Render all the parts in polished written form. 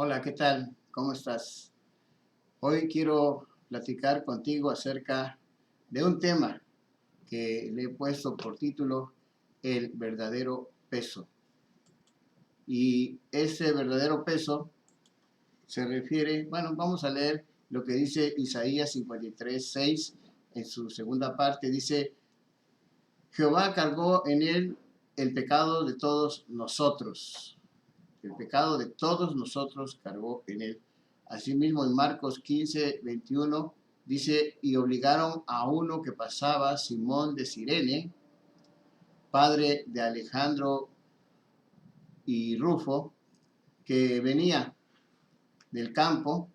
Hola, ¿qué tal? ¿Cómo estás? Hoy quiero platicar contigo acerca de un tema que le he puesto por título El verdadero peso. Y ese verdadero peso se refiere, bueno, vamos a leer lo que dice Isaías 53:6 en su segunda parte. Dice, Jehová cargó en él el pecado de todos nosotros. El pecado de todos nosotros cargó en él. Asimismo, en Marcos 15:21 dice, y obligaron a uno que pasaba, Simón de Cirene, padre de Alejandro y Rufo, que venía del campo,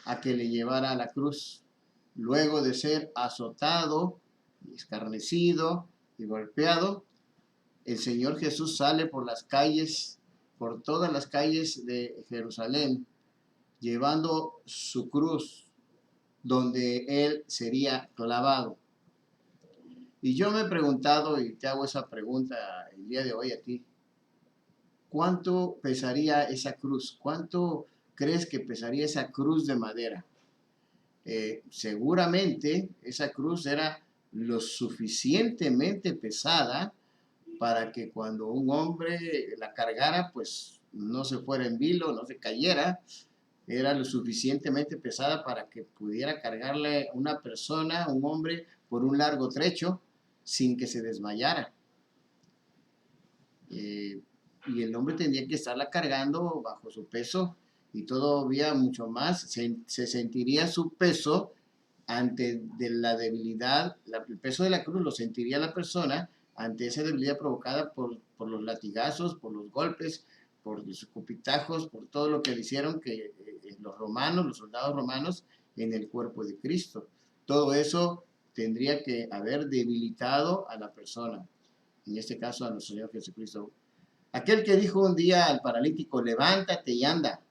a que le llevara a la cruz. Luego de ser azotado, escarnecido y golpeado, el Señor Jesús sale por las calles, por todas las calles de Jerusalén, llevando su cruz, donde él sería clavado. Y yo me he preguntado, y te hago esa pregunta el día de hoy a ti, ¿cuánto pesaría esa cruz? ¿Cuánto crees que pesaría esa cruz de madera? Seguramente esa cruz era lo suficientemente pesada para que cuando un hombre la cargara, pues no se fuera en vilo, no se cayera. Era lo suficientemente pesada para que pudiera cargarle una persona, un hombre, por un largo trecho sin que se desmayara. Y el hombre tendría que estarla cargando bajo su peso y todavía mucho más. Se sentiría su peso ante de la debilidad, el peso de la cruz lo sentiría la persona ante esa debilidad provocada por los latigazos, por los golpes, por los escupitajos, por todo lo que le hicieron que los romanos, los soldados romanos en el cuerpo de Cristo. Todo eso tendría que haber debilitado a la persona, en este caso a nuestro Señor Jesucristo. Aquel que dijo un día al paralítico, levántate y anda,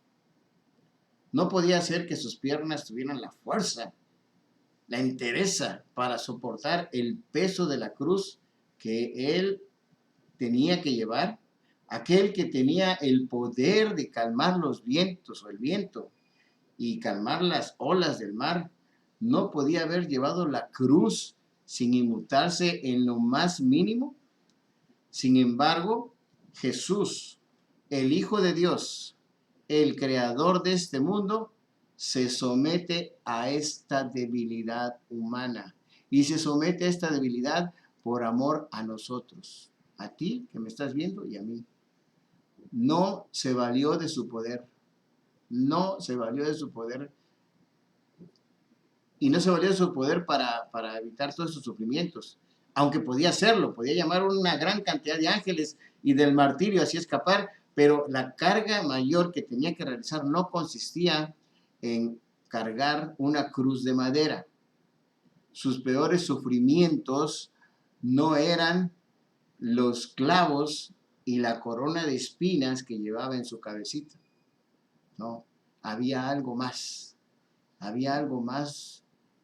no podía hacer que sus piernas tuvieran la fuerza, la entereza para soportar el peso de la cruz que él tenía que llevar. Aquel que tenía el poder de calmar los vientos o el viento y calmar las olas del mar, no podía haber llevado la cruz sin inmutarse en lo más mínimo. Sin embargo, Jesús, el Hijo de Dios, el creador de este mundo, se somete a esta debilidad humana y se somete a esta debilidad por amor a nosotros, a ti que me estás viendo y a mí. No se valió de su poder, no se valió de su poder y no se valió de su poder para evitar todos esos sufrimientos, aunque podía hacerlo, podía llamar una gran cantidad de ángeles y del martirio así escapar, pero la carga mayor que tenía que realizar no consistía en cargar una cruz de madera. Sus peores sufrimientos no eran los clavos y la corona de espinas que llevaba en su cabecita. No, había algo más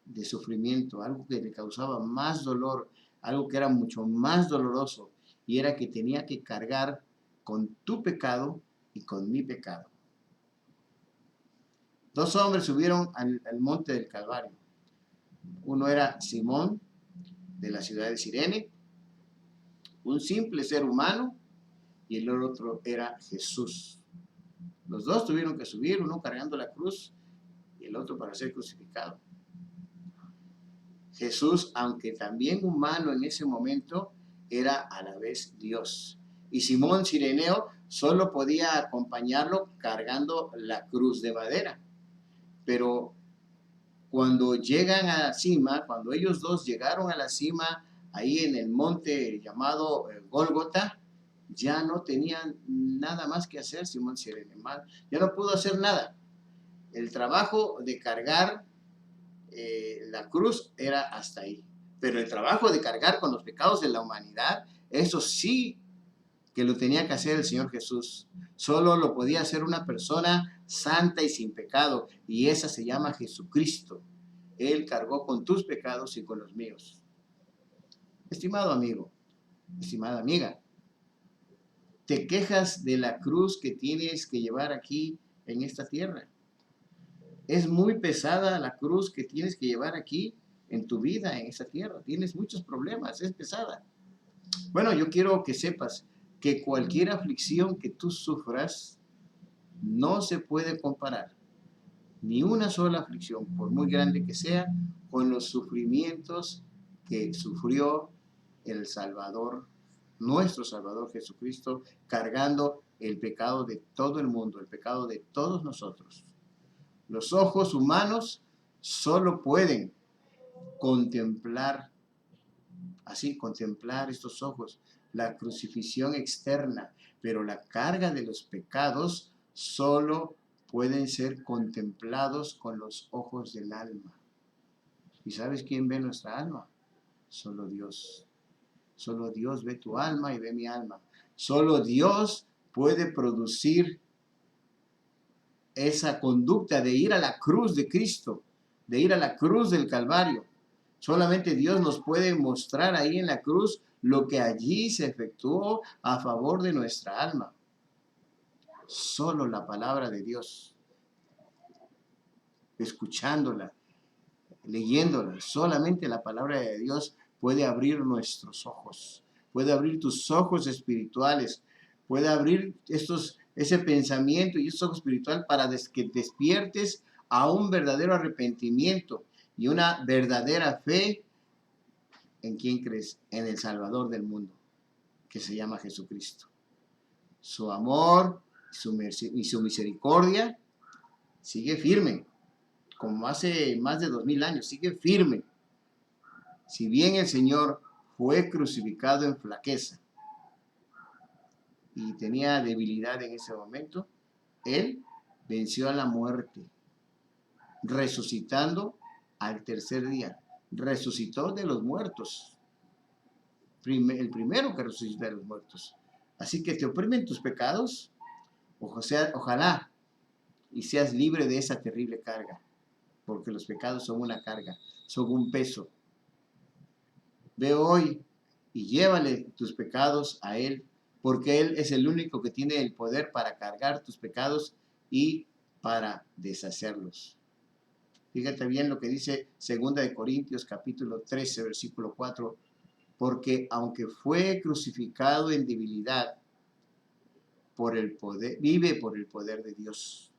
de sufrimiento, algo que le causaba más dolor, algo que era mucho más doloroso, y era que tenía que cargar con tu pecado y con mi pecado. Dos hombres subieron al monte del Calvario. Uno era Simón, de la ciudad de Cirene, un simple ser humano, y el otro era Jesús. Los dos tuvieron que subir, uno cargando la cruz y el otro para ser crucificado. Jesús, aunque también humano en ese momento, era a la vez Dios. Y Simón Cireneo solo podía acompañarlo cargando la cruz de madera. Pero cuando llegan a la cima, cuando ellos dos llegaron a la cima, ahí en el monte llamado Gólgota, ya no tenían nada más que hacer Simón Cireneo. Ya no pudo hacer nada. El trabajo de cargar la cruz era hasta ahí. Pero el trabajo de cargar con los pecados de la humanidad, eso sí que lo tenía que hacer el Señor Jesús. Solo lo podía hacer una persona santa y sin pecado, y esa se llama Jesucristo. Él cargó con tus pecados y con los míos. Estimado amigo, estimada amiga, ¿te quejas de la cruz que tienes que llevar aquí en esta tierra. Es muy pesada la cruz que tienes que llevar aquí en tu vida, en esta tierra. Tienes muchos problemas, es pesada. Bueno, yo quiero que sepas que cualquier aflicción que tú sufras no se puede comparar, ni una sola aflicción, por muy grande que sea, con los sufrimientos que sufrió el Salvador, nuestro Salvador Jesucristo, cargando el pecado de todo el mundo, el pecado de todos nosotros. Los ojos humanos solo pueden contemplar, así, contemplar estos ojos, la crucifixión externa, pero la carga de los pecados solo pueden ser contemplados con los ojos del alma. ¿Y sabes quién ve nuestra alma? Solo Dios. Solo Dios ve tu alma y ve mi alma. Solo Dios puede producir esa conducta de ir a la cruz de Cristo, de ir a la cruz del Calvario. Solamente Dios nos puede mostrar ahí en la cruz lo que allí se efectuó a favor de nuestra alma. Solo la palabra de Dios, escuchándola, leyéndola, solamente la palabra de Dios puede abrir nuestros ojos, puede abrir tus ojos espirituales, puede abrir ese pensamiento y ese ojo espiritual para que despiertes a un verdadero arrepentimiento y una verdadera fe. ¿En quién crees? En el Salvador del mundo, que se llama Jesucristo. Su amor y su misericordia sigue firme, como hace más de 2000 años, sigue firme. Si bien el Señor fue crucificado en flaqueza y tenía debilidad en ese momento, Él venció a la muerte, resucitando al tercer día. Resucitó de los muertos. El primero que resucita de los muertos. Así que te oprimen tus pecados, ojalá y seas libre de esa terrible carga, porque los pecados son una carga, son un peso. Ve hoy y llévale tus pecados a Él, porque Él es el único que tiene el poder para cargar tus pecados y para deshacerlos. Fíjate bien lo que dice 2 de Corintios capítulo 13, versículo 4, porque aunque fue crucificado en debilidad, vive por el poder de Dios.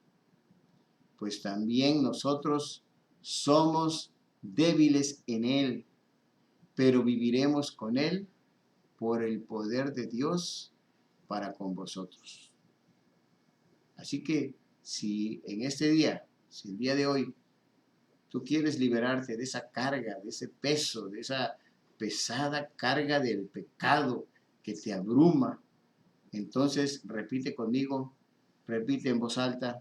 Pues también nosotros somos débiles en Él, pero viviremos con Él por el poder de Dios para con vosotros. Así que si en este día, si el día de hoy, tú quieres liberarte de esa carga, de ese peso, de esa pesada carga del pecado que te abruma, entonces repite conmigo, repite en voz alta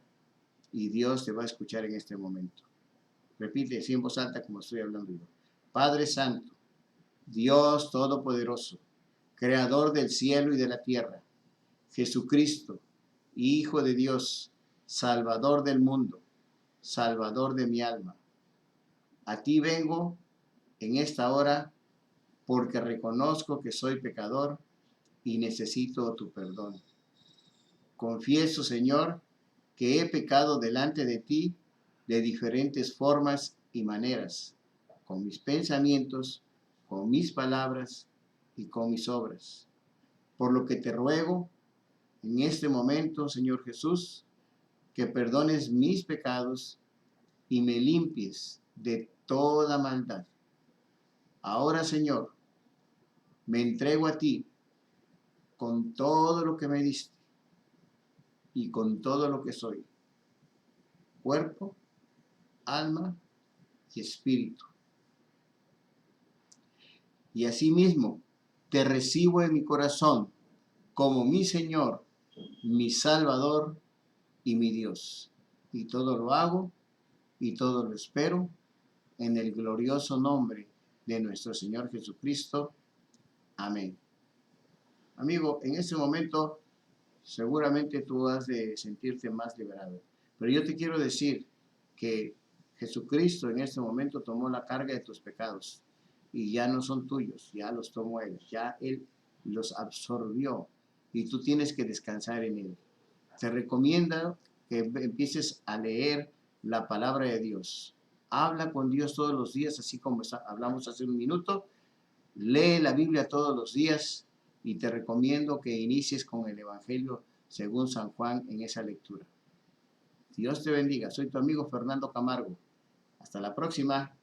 y Dios te va a escuchar en este momento. Repite así en voz alta como estoy hablando yo. Padre Santo, Dios Todopoderoso, Creador del cielo y de la tierra, Jesucristo, Hijo de Dios, Salvador del mundo, Salvador de mi alma. A ti vengo en esta hora porque reconozco que soy pecador y necesito tu perdón. Confieso, Señor, que he pecado delante de ti de diferentes formas y maneras, con mis pensamientos, con mis palabras y con mis obras. Por lo que te ruego en este momento, Señor Jesús, que perdones mis pecados y me limpies de toda maldad. Ahora, Señor, me entrego a ti con todo lo que me diste y con todo lo que soy, cuerpo, alma y espíritu. Y asimismo, te recibo en mi corazón como mi Señor, mi Salvador y mi Dios. Y todo lo hago y todo lo espero en el glorioso nombre de nuestro Señor Jesucristo. Amén. Amigo, en este momento seguramente tú has de sentirte más liberado. Pero yo te quiero decir que Jesucristo en este momento tomó la carga de tus pecados y ya no son tuyos, ya los tomó Él, ya Él los absorbió y tú tienes que descansar en Él. Te recomiendo que empieces a leer la palabra de Dios. Habla con Dios todos los días, así como hablamos hace un minuto. Lee la Biblia todos los días y te recomiendo que inicies con el Evangelio según San Juan en esa lectura. Dios te bendiga. Soy tu amigo Fernando Camargo. Hasta la próxima.